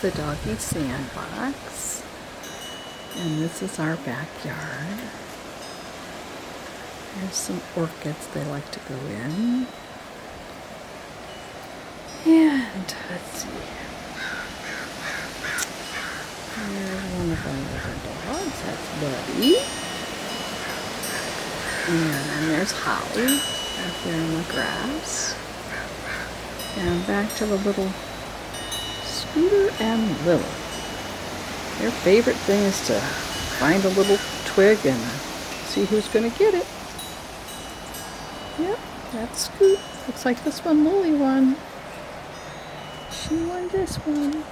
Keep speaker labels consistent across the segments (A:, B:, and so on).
A: The doggy sandbox, and this is our backyard. There's some orchids they like to go in, and let's see, there's one of our little dogs, that's Buddy, and there's Holly up there in the grass, and back to the little Scooter and Lilly. Their favorite thing is to find a little twig and see who's going to get it. Yep, that's Scoot. Looks like this one Lilly won. She won this one.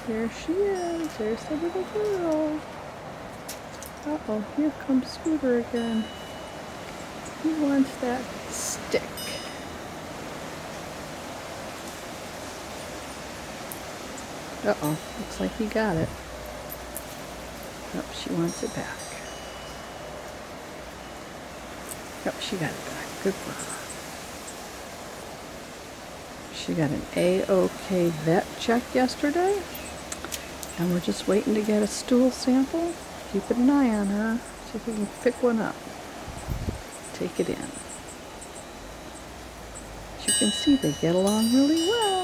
A: There she is. There's the little girl. Uh-oh, here comes Scooter again. He wants that stick. Uh-oh, looks like he got it. Oh, she wants it back. Oh, she got it back. Good for her. She got an A-OK vet check yesterday. And we're just waiting to get a stool sample. Keeping an eye on her. See if we can pick one up. Take it in. As you can see, they get along really well.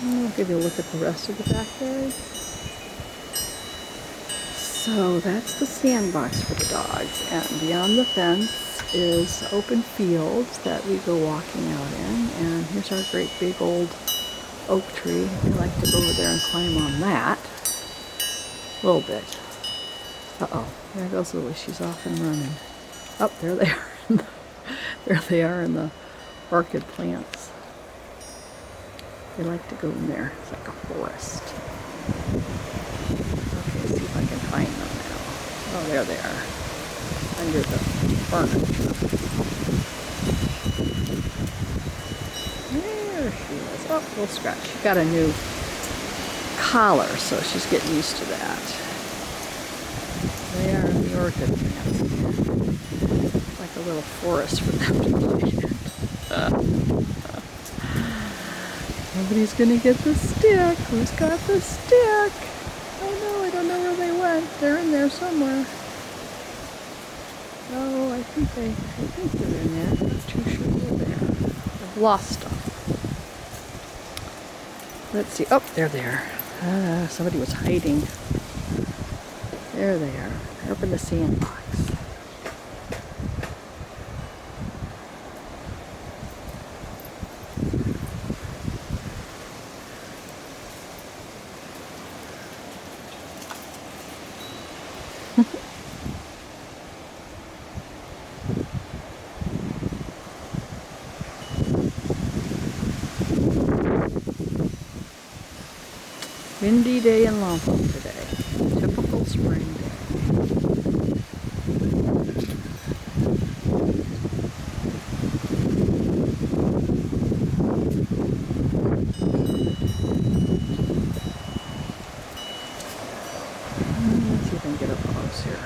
A: I'll give you a look at the rest of the backyard. So that's the sandbox for the dogs, and beyond the fence is open fields that we go walking out in, and here's our great big old oak tree. We like to go over there and climb on that a little bit. Uh-oh, there goes Lily. She's off and running. Oh, there they are. There they are in the orchid plants. They like to go in there. It's like a forest. Okay, see if I can find them now. Oh, there they are. Under the furniture. There she is. Oh, little scratch. She got a new collar, so she's getting used to that. They are in the orchid plants. It's like a little forest for them to play in. Nobody's gonna get the stick. Who's got the stick? Oh no, I don't know where they went. They're in there somewhere. Oh, I think they're in there. I'm not too sure they're there. I've lost them. Let's see. Oh, they're there. Somebody was hiding. There they are. They're up in the sandbox. Windy day in Lompoc today. Typical spring day. Let's see if I can get up close here.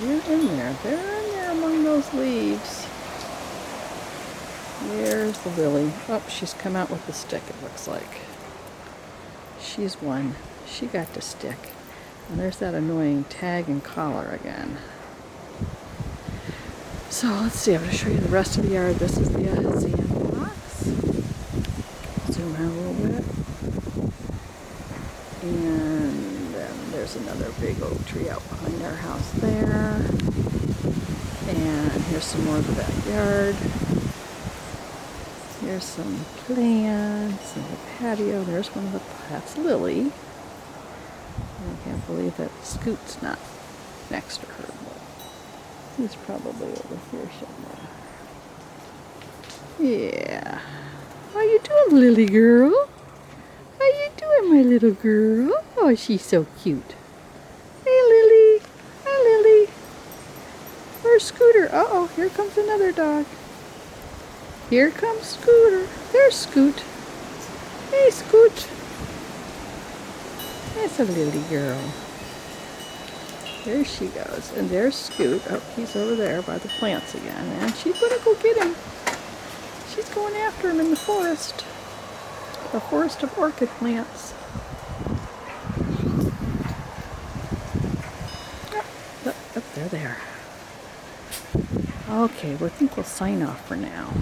A: They're in there. They're in there among those leaves. There's the Lily. Oh, she's come out with the stick, it looks like. She's won. She got the stick. And there's that annoying tag and collar again. So let's see, I'm going to show you the rest of the yard. This is the sandbox. Zoom out a little bit. And then there's another big oak tree out behind our house there. And here's some more of the backyard. Here's some plants and the patio. There's one of the, that's Lily. I can't believe that Scoot's not next to her. He's probably over here somewhere. Yeah. How you doing, Lily girl? How you doing, my little girl? Oh, she's so cute. Hey, Lily. Hi, Lily. Where's Scooter? Uh-oh, here comes another dog. Here comes Scooter. There's Scoot. Hey, Scoot. That's a Lily girl. There she goes. And there's Scoot. Oh, he's over there by the plants again. And she's going to go get him. She's going after him in the forest. The forest of orchid plants. Oh, they're there. Okay, well, I think we'll sign off for now.